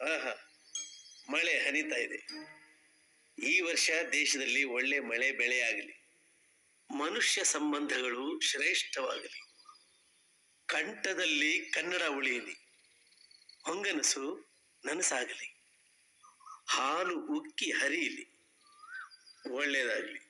ಆಹಾ, ಮಳೆ ಹನಿತಾ ಇದೆ. ಈ ವರ್ಷ ದೇಶದಲ್ಲಿ ಒಳ್ಳೆ ಮಳೆ ಬೆಳೆ ಆಗಲಿ, ಮನುಷ್ಯ ಸಂಬಂಧಗಳು ಶ್ರೇಷ್ಠವಾಗಲಿ, ಕಂಠದಲ್ಲಿ ಕನ್ನಡ ಉಳಿಯಲಿ, ಹೊಂಗನಸು ನನಸಾಗಲಿ, ಹಾಲು ಉಕ್ಕಿ ಹರಿಯಲಿ, ಒಳ್ಳೇದಾಗಲಿ.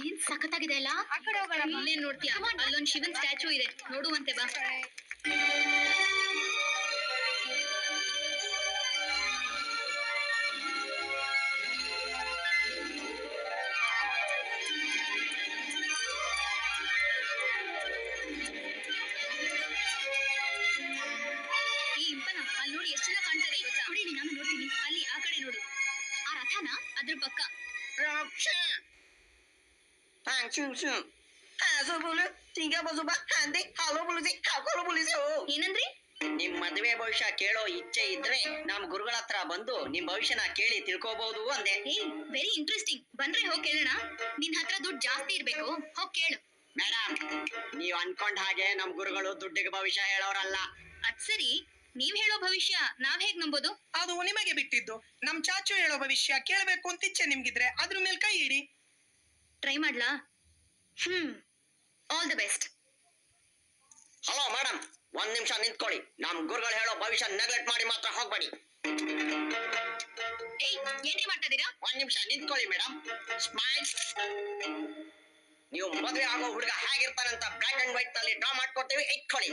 ಏನ್ ಸಖತ್ತಾಗಿದೆ ಅಲ್ಲ. ಇನ್ನೇನ್ ನೋಡ್ತೀಯ, ಅಲ್ಲೊಂದ್ ಶಿವನ್ ಸ್ಟ್ಯಾಚು ಇದೆ, ನೋಡುವಂತೆ ಬಾ. ಈ ಇಂಪನ ಅಲ್ಲಿ ನೋಡಿ ಎಷ್ಟು ಚೆನ್ನಾಗಿ ಕಾಣ್ತದೆ. ನೋಡಿ ನಾನು ನೋಡ್ತೀನಿ, ಅಲ್ಲಿ ಆ ಕಡೆ ನೋಡು, ಆ ರಥನ ಅದ್ರ ಪಕ್ಕ. ಏನಂದ್ರಿ? ನಿಮ್ ಮದ್ವೆ ಭವಿಷ್ಯ ಕೇಳೋ ಇಚ್ಛೆ ಇದ್ರೆ ನಮ್ ಗುರುಗಳ ಹತ್ರ ಬಂದು ನಿಮ್ ಭವಿಷ್ಯನ ಕೇಳಿ ತಿಳ್ಕೋಬಹುದು ಅಂದೆ. Very interesting. ಬಂದ್ರೆ ಹೋಗ್ ಕೇಳೋಣ. ನಿನ್ ಹತ್ರ ದುಡ್ಡು ಜಾಸ್ತಿ ಇರ್ಬೇಕು, ಹೋಗ್ ಕೇಳು. ಮೇಡಮ್, ನೀವ್ ಅನ್ಕೊಂಡ್ ಹಾಗೆ ನಮ್ ಗುರುಗಳು ದುಡ್ಡಿಗೆ ಭವಿಷ್ಯ ಹೇಳೋರಲ್ಲ. ಅದ್ ಸರಿ, ನೀವ್ ಹೇಳೋ ಭವಿಷ್ಯ ನಾವ್ ಹೇಗ್ ನಂಬೋದು? ಅದು ನಿಮಗೆ ಬಿಟ್ಟಿದ್ದು. ನಮ್ ಚಾಚು ಹೇಳೋ ಭವಿಷ್ಯ ಕೇಳಬೇಕು ಅಂತ ಇಚ್ಛೆ ನಿಮ್ಗಿದ್ರೆ ಅದ್ರ ಮೇಲೆ ಕೈ ಇಡಿ. ಟ್ರೈ ಮಾಡ್ಲಾ? All the best. Hello madam, ಒಂದ್ ನಿಮಿಷ ನಿಂತ್ಕೊಳ್ಳಿ. ನಮ್ ಗುರುಗಳು ಹೇಳೋ ಭವಿಷ್ಯ ನೆಗ್ಲೆಕ್ಟ್ ಮಾಡಿ ಮಾತ್ರ ಹೋಗ್ಬೇಡಿ. ಏನೇ ಮಾಡ್ತಾ ಇದೀರಾ? ಒಂದ್ ನಿಮಿಷ ನಿಂತ್ಕೊಳ್ಳಿ ಮೇಡಮ್. ಸ್ಮೈಲ್. ನೀವು ಮದುವೆ ಆಗೋ ಹುಡುಗ ಹೇಗಿರ್ತಾನಂತ ಬ್ಲಾಕ್ ಅಂಡ್ ವೈಟ್ ನಲ್ಲಿ ಡ್ರಾ ಮಾಡ್ಕೊಡ್ತೀವಿ, ಇಟ್ಕೊಳ್ಳಿ.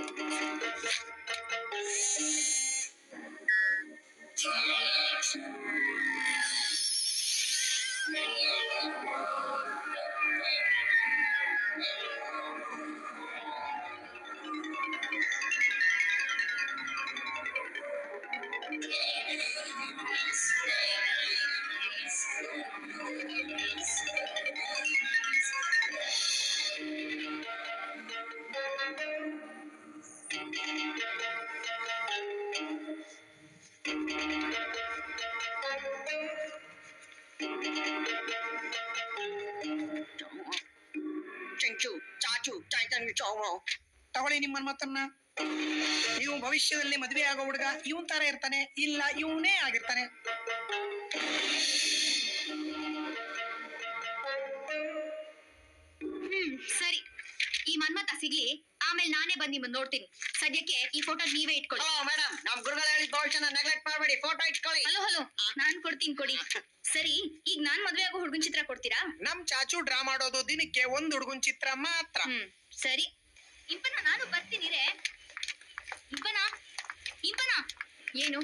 ತಗೊಳ್ಳಿ ನಿಮ್ಮ ಮಾತನ್ನ. ನೀವು ಭವಿಷ್ಯದಲ್ಲಿ ಮದುವೆ ಆಗೋ ಹುಡುಗ ಇವನ್ ತರ ಇರ್ತಾನೆ, ಇಲ್ಲ ಇವನೇ ಆಗಿರ್ತಾನೆ. ಸರಿ, ಈ ಮನ್ಮತ ಸಿಗ್ಲಿ, ಆಮೇಲೆ ನಾನೇ ಬಂದು ನಿಮ್ಮನ್ನ ನೋಡ್ತೀನಿ. ಸದ್ಯಕ್ಕೆ ಈ ಫೋಟೋ ನೀವೇ ಇಟ್ಕೊಳ್ಳಿ. ಮೇಡಮ್, ನಮ್ ಗುರುಗಳು ಹೇಳಿದ ಭವಿಷ್ಯನ ನೆಗ್ಲೆಕ್ಟ್ ಮಾಡಬೇಡಿ, ಫೋಟೋ ಇಟ್ಕೊಳ್ಳಿ. ಹಲೋ, ನಾನ್ ಕೊಡ್ತೀನಿ, ಕೊಡಿ. ಸರಿ, ಈಗ ನಾನ್ ಮದ್ವೆ ಆಗೋ ಹುಡುಗನ್ ಚಿತ್ರ ಕೊಡ್ತೀರಾ? ನಮ್ ಚಾಚು ಡ್ರಾ ಮಾಡೋದು ದಿನಕ್ಕೆ ಒಂದ್ ಹುಡುಗನ್ ಚಿತ್ರ ಮಾತ್ರ. ಸರಿ. ಇಂಪನ, ನಾನು ಬರ್ತೀನಿ ರೇ. ಇಂಪನ, ಏನು?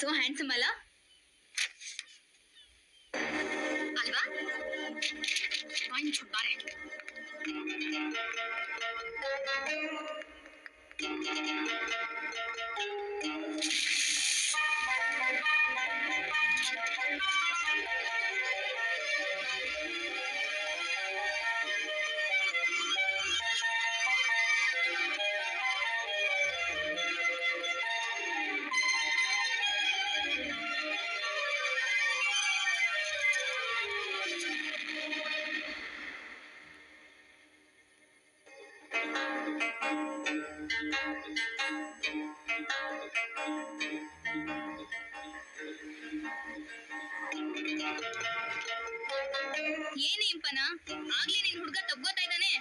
ಸೋ ಹ್ಯಾಂಡ್ಸಮ್ ಅಲ್ಲ ಅಲ್ವಾ? ಬಾರೆ. ಏನೇ ಇಂಪನ ಆಗ್ಲೇ ನಿನ್ ಹುಡ್ಗ ತಬ್ಗೋತಾ ಇದ್ದಾನೆ.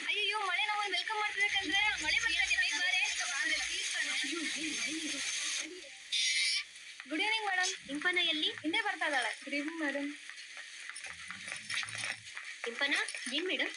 ಅಯ್ಯೋ ಮಳೆ ನಾವು ವೆಲ್ಕಮ್ ಮಾಡ್ತಿರ್ಬೇಕಂದ್ರೆ ಮಳೆ ಬರ್ತಿದೆ, ಬೇಗ ಬಾರೆ. Good evening madam. ಇಂಪನ ಎಲ್ಲಿ? ಹಿಂದೆ ಬರ್ತಾ ಇದ್ದಾಳೆ. Good evening madam. ಇಂಪನ ಏನ್ ಮೇಡಮ್?